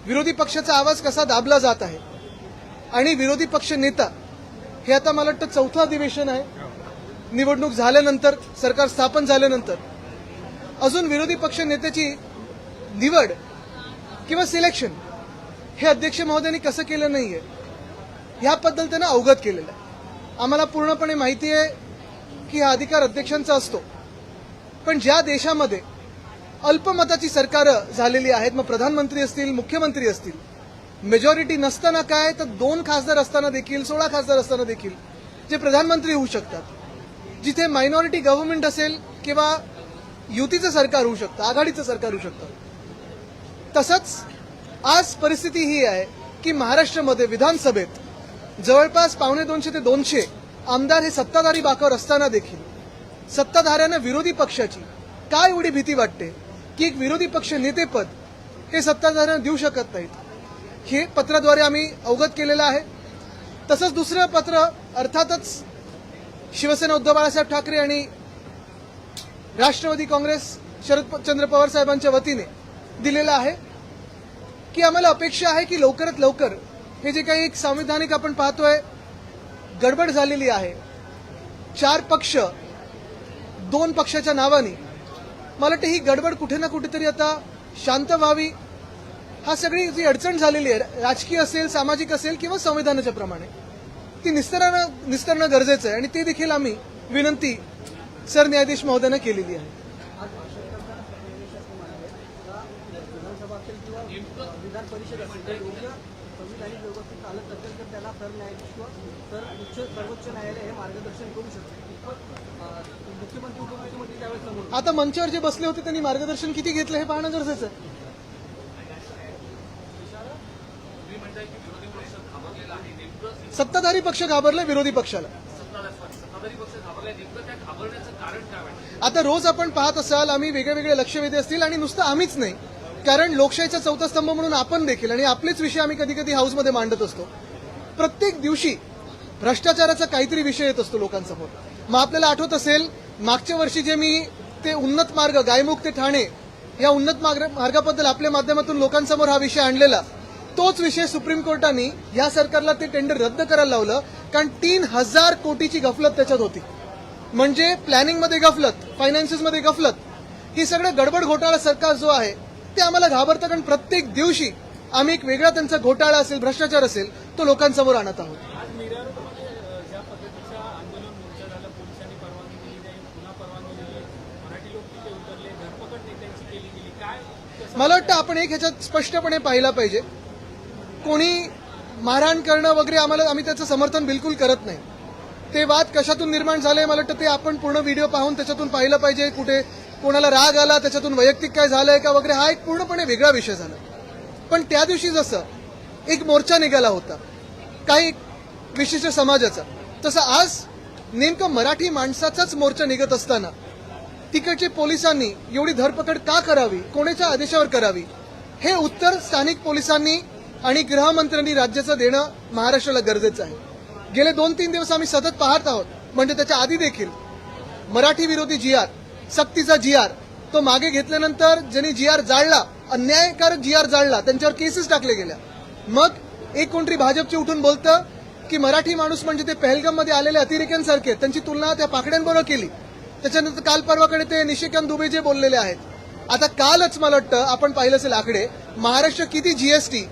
विरोधी पक्षाचा आवाज कसा दाबला जात आहे आणि विरोधी पक्ष नेता हे आता मला वाटतं चौथं अधिवेशन आहे निवडणूक झाल्यानंतर, सरकार स्थापन झाल्यानंतर अजून विरोधी पक्ष नेत्याची निवड किंवा सिलेक्शन हे अध्यक्ष महोदयांनी कसं केलं नाहीये याबद्दल त्यांना अवगत केलेलं आहे। आम्हाला पूर्णपणे माहिती आहे की हा अधिकार अध्यक्षांचा असतो, पण ज्या देशामध्ये अल्पमताची सरकारं झालेली आहेत, मग प्रधानमंत्री असतील, मुख्यमंत्री असतील, मेजॉरिटी नसताना काय तर 2 खासदार असताना देखील, 16 खासदार असताना देखील जे प्रधानमंत्री होऊ शकतात, जिथे मायनॉरिटी गव्हर्नमेंट असेल किंवा युतीचं सरकार होऊ शकतं, आघाडीचं सरकार होऊ शकतं। तसंच आज परिस्थिती ही आहे की महाराष्ट्रामध्ये विधानसभेत जवळपास 1.25 ते 200 आमदार हे सत्ताधारी बाकावर असताना देखील सत्ताधाऱ्यांना विरोधी पक्षाची काय एवढी भीती वाटते की एक विरोधी पक्ष नेतेपद हे सत्ताधाऱ्यांना देऊ शकत नाहीत, हे पत्राद्वारे आम्ही अवगत केलेलं आहे। तसंच दुसरं पत्र अर्थातच शिवसेना उद्धव बाळासाहेब ठाकरे आणि राष्ट्रवादी काँग्रेस शरदचंद्र पवार साहेबांच्या वतीने दिलेलं आहे की आम्हाला अपेक्षा आहे की लवकरात लवकर हे जे काही एक संविधानिक आपण पाहतोय गडबड झालेली आहे, 4 पक्ष 2 पक्षाच्या नावाने, मला वाटतं ही गडबड कुठे ना कुठेतरी आता शांत व्हावी। हा सगळी जी अडचण झालेली आहे, राजकीय असेल, सामाजिक असेल किंवा संविधानाच्या प्रमाणे, ती निस्तरणं गरजेचं आहे आणि ते देखील आम्ही विनंती सरन्यायाधीश महोदयांना केलेली आहे। विधान परिषद संविधानिक व्यवस्थेत चालत असेल तर त्याला सरन्यायाधीश किंवा सर्वोच्च न्यायालय हे मार्गदर्शन करू शकते। मुख्यमंत्री उपमुख्यमंत्री त्यावेळेस समोर आता मंचावर जे बसले होते त्यांनी मार्गदर्शन किती घेतलं हे पाहणं गरजेचं आहे। सत्ताधारी पक्ष घाबरला विरोधी पक्षाला। आता रोज आपण पाहत असाल, आम्ही वेगळे लक्षवेधी असतील आणि नुसतं आम्हीच नाही, कारण लोकशाहीचा चौथा स्तंभ म्हणून आपण देखील आणि आपलेच विषय आम्ही कधी कधी हाऊसमध्ये मांडत असतो। प्रत्येक दिवशी भ्रष्टाचाराचा काहीतरी विषय येत असतो लोकांसमोर। मग आपल्याला आठवत असेल मागच्या वर्षी जे मी ते उन्नत मार्ग गायमुख ते ठाणे या उन्नत मार्गाबद्दल आपल्या माध्यमातून लोकांसमोर हा विषय आणलेला, तोच विषय सुप्रीम कोर्टाने या सरकारला ते टेंडर रद्द करायला लावलं, कारण 3000 कोटीची गफलत त्याच्यात होती। म्हणजे प्लॅनिंगमध्ये गफलत, फायनान्सेसमध्ये गफलत, ही सगळं गडबड घोटाळा सरकार जो आहे ते आम्हाला घाबरतं, कारण प्रत्येक दिवशी आम्ही एक वेगळा त्यांचा घोटाळा असेल, भ्रष्टाचार असेल तो लोकांसमोर आणत आहोत। मला वाटतं आपण एक ह्याच्यात स्पष्टपणे पाहिलं पाहिजे, कोणी मारहाण करणं वगैरे आम्ही त्याचं समर्थन बिलकुल करत नाही। ते वाद कशातून निर्माण झाले मला वाटतं ते आपण पूर्ण व्हिडिओ पाहून त्याच्यातून पाहिलं पाहिजे, कुठे कोणाला राग आला, त्याच्यातून वैयक्तिक काय झालंय का वगैरे, हा एक पूर्णपणे वेगळा विषय झाला। पण त्या दिवशी जसं एक मोर्चा निघाला होता काही विशिष्ट समाजाचा, तसं आज नेमकं मराठी माणसाचाच मोर्चा निघत असताना तिकडच्या पोलिसांनी एवढी धरपकड का करावी, कोणाच्या आदेशावर करावी, हे उत्तर स्थानिक पोलिसांनी आणि गृहमंत्र्यांनी राज्याचं देणं महाराष्ट्राला गरजेचं आहे। गेले 2-3 दिवस आम्ही सतत पाहत आहोत, म्हणजे त्याच्या आधी देखील मराठी विरोधी GR, सक्तीचा GR तो मागे घेतल्यानंतर ज्यांनी GR जाळला, अन्यायकारक GR जाळला, त्यांच्यावर केसेस टाकले गेल्या। मग एक कोणतरी भाजपचे उठून बोलतं की मराठी माणूस म्हणजे ते पहलगाममध्ये आलेले अतिरेक्यांसारखे, त्यांची तुलना त्या पाकड्यांबरोबर केली। त्याच्यानंतर काल परवाकडे ते निशिकांत दुबे जे बोललेले आहेत। आता कालच मला वाटतं आपण पाहिलं असेल आकडे, महाराष्ट्र किती GST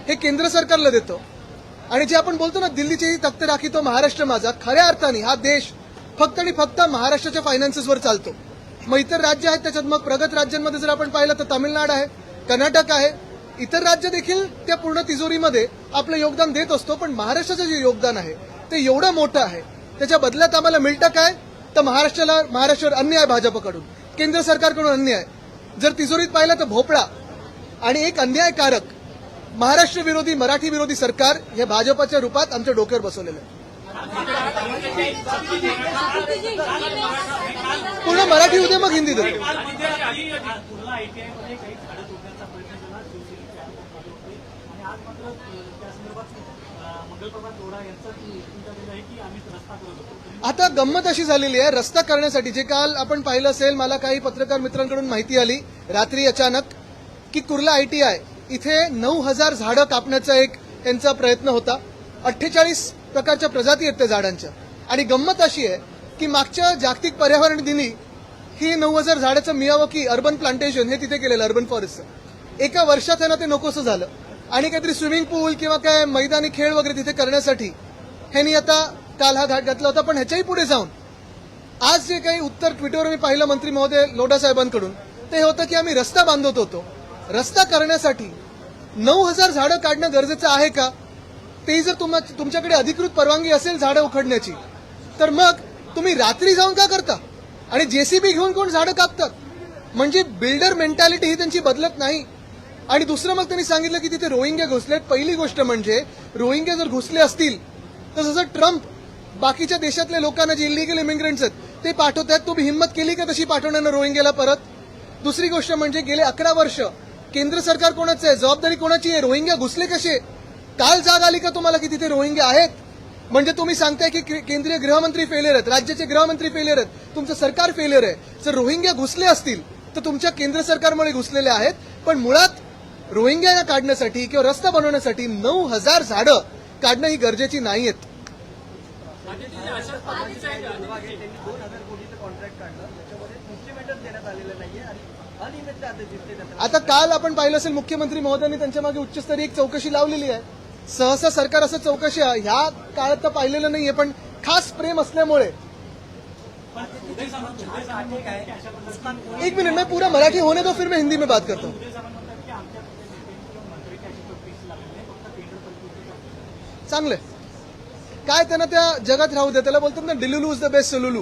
हे केंद्र सरकारला देतो, आणि जे आपण बोलतो ना दिल्लीची तख्त राखी तो महाराष्ट्र माझा, खऱ्या अर्थाने हा देश फक्त आणि फक्त महाराष्ट्राच्या फायनान्सेसवर चालतो। मग इतर राज्य आहेत त्याच्यात, मग प्रगत राज्यांमध्ये जर आपण पाहिलं तर तामिळनाडू आहे, कर्नाटक आहे, इतर राज्य देखील त्या पूर्ण तिजोरीमध्ये आपलं योगदान देत असतो। पण महाराष्ट्राचं जे योगदान आहे ते एवढं मोठं आहे, त्याच्या बदल्यात आम्हाला मिळतं काय तर महाराष्ट्रावर अन्याय, भाजपकडून केंद्र सरकारकडून अन्याय। जर तिजोरीत पाहिलं तर भोपळा, आणि एक अन्यायकारक महाराष्ट्र विरोधी, मराठी विरोधी सरकार हे भाजपच्या रूपात आमच्या डोक्यावर बसवलेलं आहे। पूर्ण मराठी उद्या मग हिंदी देतो। आता गंमत अशी झालेली आहे, रस्ता करण्यासाठी जे काल आपण पाहिलं असेल, मला काही पत्रकार मित्रांकडून माहिती आली रात्री अचानक की कुर्ला ITI इथे 9,000 झाडं कापण्याचा एक त्यांचा प्रयत्न होता. 48 प्रकारच्या प्रजाती आहेत त्या झाडांच्या. आणि गंमत अशी आहे की मागच्या जागतिक पर्यावरण दिनी ही 9,000 झाडाचं मियावाकी अर्बन प्लांटेशन हे तिथे केलेलं अर्बन फॉरेस्ट एका वर्षात त्यांना ते नकोसं झालं आणि काहीतरी स्विमिंग पूल किंवा काय मैदानी खेळ वगैरे तिथे करण्यासाठी ह्यांनी आता काल हा घाट घातला होता. पण ह्याच्याही पुढे जाऊन आज जे काही उत्तर ट्विटरवर मी पाहिलं मंत्री महोदय लोढा साहेबांकडून ते होतं की आम्ही रस्ता बांधत होतो. रस्ता करण्यासाठी 9,000 झाडं काढणं गरजेचं आहे का? ते जर तुमच्याकडे अधिकृत परवानगी असेल झाडं उखडण्याची तर मग तुम्ही रात्री जाऊन का करता? आणि जेसीबी घेऊन कोण झाडं कापतात? म्हणजे बिल्डर मेंटॅलिटी ही त्यांची बदलत नाही. आणि दुसरं मग त्यांनी सांगितलं की तिथे रोहिंग्या घुसलेत. पहिली गोष्ट म्हणजे रोहिंग्या जर घुसले असतील तर जसं ट्रम्प बाकीच्या देशातल्या लोकांना जे इलिगल इमिग्रंट्स आहेत ते पाठवतात, तुम्ही हिंमत केली का तशी पाठवण्यानं रोहिंग्याला परत? दुसरी गोष्ट म्हणजे गेले 11 वर्ष केंद्र सरकार कोणाचं आहे, जबाबदारी कोणाची आहे? रोहिंग्या घुसले कसे? काल जाग आली का तुम्हाला की तिथे रोहिंग्या आहेत? म्हणजे तुम्ही सांगताय की केंद्रीय गृहमंत्री फेलियर आहेत, राज्याचे गृहमंत्री फेलियर आहेत, तुमचं सरकार फेलियर आहे. जर रोहिंग्या घुसले असतील तर तुमच्या केंद्र सरकारमुळे घुसलेले आहेत. पण मुळात रोहिंग्या काढण्यासाठी किंवा रस्ता बनवण्यासाठी 9,000 झाडं काढणं ही गरजेची नाहीयेत. त्यांनी 2,000 कोटीचं कॉन्ट्रॅक्ट काढलं, त्याच्यामध्ये इम्प्लिमेंटच देण्यात आलेलं नाहीये आणि अनियमितता दिसते त्यात. आता काल आपण पाहिलं असेल मुख्यमंत्री महोदयांनी त्यांच्या मागे उच्चस्तरीय एक चौकशी लावलेली आहे. सहसा सरकार असं चौकशी ह्या काळात तर पाहिलेलं नाहीये, पण खास प्रेम असल्यामुळे. एक मिनट, मैं पूरा मराठी होने दो फिर मैं हिंदी में बात करता हूँ. चांगलंय काय त्यांना त्या जगात राहू दे. त्याला बोलतात ना डिलुलू इज द बेस्ट सोलुलू.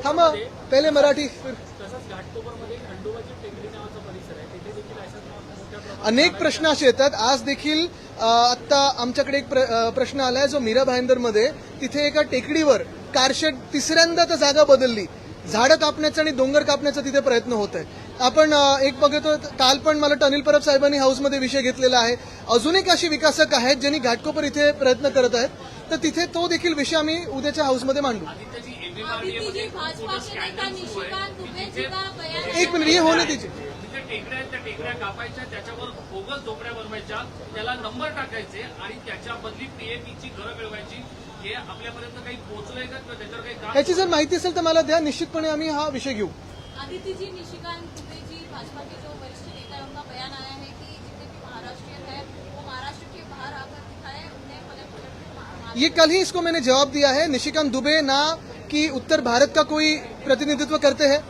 थांबा पहिले मराठी अनेक प्रश्न असे येतात. आज देखील आता आमच्याकडे एक प्रश्न आलाय जो मीरा भाईंदरमध्ये तिथे एका टेकडीवर कारशेड तिसऱ्यांदा तर जागा बदलली. झाडं कापण्याचा आणि डोंगर कापण्याचा तिथे प्रयत्न होत आहे. आपण एक बघतो काल पण मला अनिल परब साहेबांनी हाऊसमध्ये विषय घेतलेला आहे. अजून एक अशी विकासक आहेत ज्यांनी घाटकोपर इथे प्रयत्न करत आहेत, तर तिथे तो देखील विषय आम्ही उद्याच्या हाऊसमध्ये मांडू. एक मिनिट हे होणे तिचे टेकड्या त्या टेकड्या कापायच्या, त्याच्यावर बोगस झोपड्या बनवायच्या, त्याला नंबर टाकायचे आणि त्याच्या बदली पीएपीची घरं मिळवायची. हे आपल्यापर्यंत काही पोहोचलंय का किंवा त्याच्यावर काही काम? ह्याची जर माहिती असेल तर मला द्या, निश्चितपणे आम्ही हा विषय घेऊ. आदित्य जी, निशिकांत दुबे जी भाजपा के जो वरिष्ठ नेता है उनका बयान आया है कि जितने भी महाराष्ट्रीयन है वो महाराष्ट्र के बाहर आकर दिखाए, उन्हें पलट ये कल ही इसको मैंने जवाब दिया है. निशिकांत दुबे ना कि उत्तर भारत का कोई प्रतिनिधित्व करते हैं,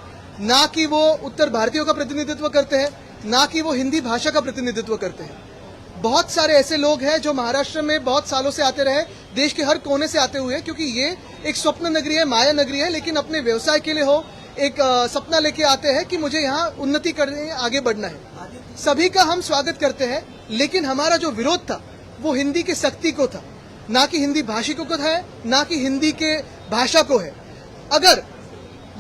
ना कि वो उत्तर भारतीयों का प्रतिनिधित्व करते हैं, ना कि वो हिंदी भाषा का प्रतिनिधित्व करते हैं. बहुत सारे ऐसे लोग हैं जो महाराष्ट्र में बहुत सालों से आते रहे, देश के हर कोने से आते हुए, क्योंकि ये एक स्वप्न नगरी है, माया नगरी है, लेकिन अपने व्यवसाय के लिए हो एक सपना लेके आते हैं कि मुझे यहाँ उन्नति करने आगे बढ़ना है. सभी का हम स्वागत करते हैं, लेकिन हमारा जो विरोध था वो हिंदी के सख्ती को था, ना कि हिंदी भाषिकों को है, ना कि हिंदी के भाषा को है. अगर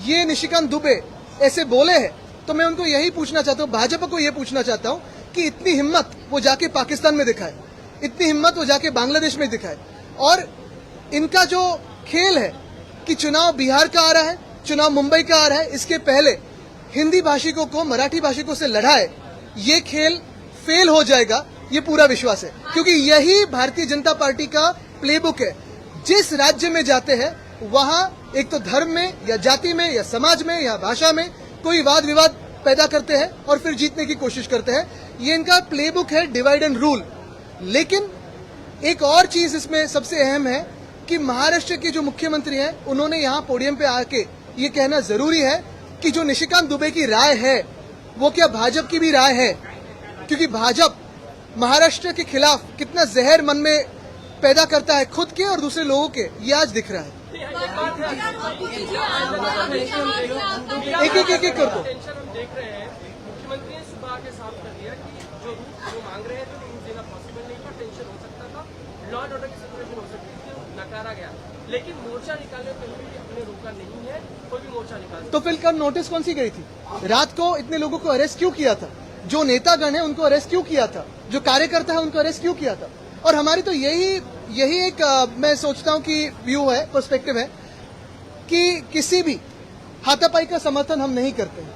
ये निशिकांत दुबे ऐसे बोले हैं तो मैं उनको यही पूछना चाहता हूँ, भाजपा को यह पूछना चाहता हूँ कि इतनी हिम्मत वो जाके पाकिस्तान में दिखाए, इतनी हिम्मत वो जाके बांग्लादेश में दिखाए. और इनका जो खेल है कि चुनाव बिहार का आ रहा है, चुनाव मुंबई का आ रहा है, इसके पहले हिंदी भाषिकों को मराठी भाषिकों से लड़ाए, ये खेल फेल हो जाएगा, ये पूरा विश्वास है. क्योंकि यही भारतीय जनता पार्टी का प्लेबुक है. जिस राज्य में जाते हैं वहां एक तो धर्म में या जाति में या समाज में या भाषा में कोई वाद विवाद पैदा करते हैं और फिर जीतने की कोशिश करते हैं. ये इनका प्लेबुक है, डिवाइड एंड रूल. लेकिन एक और चीज इसमें सबसे अहम है कि महाराष्ट्र के जो मुख्यमंत्री हैं उन्होंने यहाँ पोडियम पे आके ये कहना जरूरी है कि जो निशिकांत दुबे की राय है वो क्या भाजपा की भी राय है. क्योंकि भाजपा महाराष्ट्र के खिलाफ कितना जहर मन में पैदा करता है, खुद के और दूसरे लोगों के, ये आज दिख रहा है. एक एक कर दो. टेंशन हम देख रहे हैं. मुख्यमंत्री ने सुबह आके साफ कर दिया कि जो मांग रहे हैं तो न्यूज देना पॉसिबल नहीं था, टेंशन हो सकता था, लॉ एंड ऑर्डर की सिचुएशन हो सकती थी, नकारा गया. लेकिन मोर्चा निकालने पर भी अपने रोका नहीं है, कोई भी मोर्चा निकाल. तो फिर कल नोटिस कौन सी गई थी? रात को इतने लोगों को अरेस्ट क्यों किया था? जो नेतागण है उनको अरेस्ट क्यों किया था? जो कार्यकर्ता है उनको अरेस्ट क्यों किया था? और हमारी तो यही एक मैं सोचता हूं कि व्यू है, पर्सपेक्टिव है कि किसी भी हाथापाई का समर्थन हम नहीं करते हैं।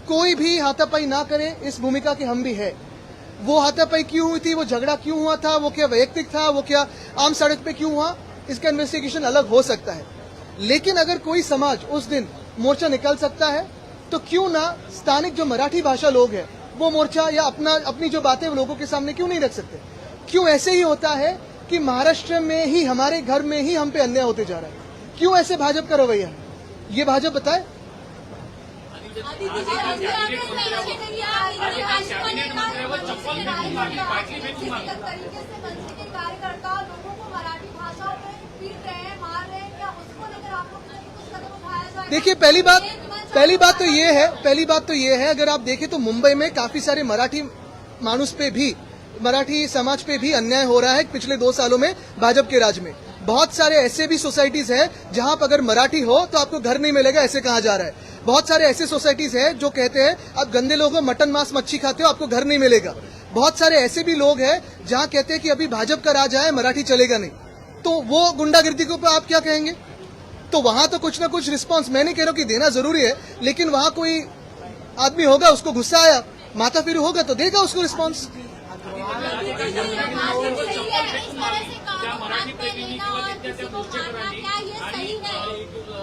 कोई भी हाथापाई ना करे, इस भूमिका के हम भी है। वो हाथापाई क्यों हुई थी, वो झगड़ा क्यों हुआ था, वो क्या वैयक्तिक था, वो क्या आम सड़क पे क्यों हुआ, इसका इन्वेस्टिगेशन अलग हो सकता है। लेकिन अगर कोई समाज उस दिन मोर्चा निकाल सकता है तो क्यों ना स्थानिक जो मराठी भाषा लोग हैं वो मोर्चा या अपनी जो बातें लोगों के सामने क्यों नहीं रख सकते। क्यों ऐसे ही होता है कि महाराष्ट्र में ही, हमारे घर में ही हम पे अन्याय होते जा रहा है। क्यों ऐसे भाजपा का रवैया है, ये भाजपा बताए। देखिए, पहली बात तो ये है अगर आप देखें तो मुंबई में काफी सारे मराठी मानुस पे भी, मराठी समाज पे भी अन्याय हो रहा है पिछले 2 सालों में भाजपा के राज में। बहुत सारे ऐसे भी सोसाइटीज है जहां पर अगर मराठी हो तो आपको घर नहीं मिलेगा, ऐसे कहा जा रहा है। बहुत सारे ऐसे सोसाइटीज है जो कहते हैं आप गंदे लोग हो, मटन मांस मच्छी खाते हो, आपको घर नहीं मिलेगा। बहुत सारे ऐसे भी लोग हैं जहां कहते हैं कि अभी भाजपा का राज आए, मराठी चलेगा नहीं। तो वो गुंडागिर्दी के ऊपर आप क्या कहेंगे। तो वहां तो कुछ ना कुछ रिस्पांस, मैं नहीं कह रहा हूं कि देना जरूरी है, लेकिन वहां कोई आदमी होगा उसको गुस्सा आया, माथा फिर होगा तो देगा उसको रिस्पांस।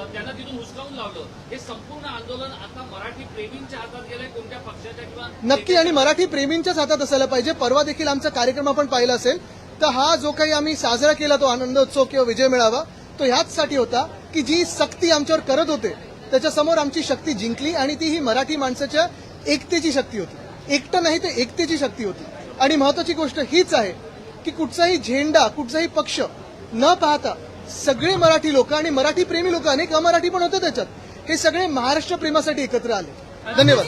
त्यांना तिथून हुसकावून लावलं। हे संपूर्ण आंदोलन आता मराठी प्रेमींच्या हातात गेलंय, कोणत्या पक्षाच्या किंवा नक्की, आणि मराठी प्रेमींच्याच हातात असायला पाहिजे। परवा देखील आमचा कार्यक्रम आपण पाहिला असेल तर हा जो काही आम्ही साजरा केला तो आनंदोत्सव किंवा विजय मेळावा तो ह्याचसाठी होता की जी सक्ती आमच्यावर करत होते त्याच्यासमोर आमची शक्ती जिंकली आणि ती ही मराठी माणसाच्या एकतेची शक्ती होती। एकटं नाही तर एकतेची शक्ती होती। आणि महत्वाची गोष्ट हीच आहे की कुठचाही झेंडा, कुठचाही पक्ष न पाहता सगळे मराठी लोक आणि मराठी प्रेमी लोक, अनेक अमराठी पण होते त्याच्यात, हे सगळे महाराष्ट्र प्रेमासाठी एकत्र आले। धन्यवाद।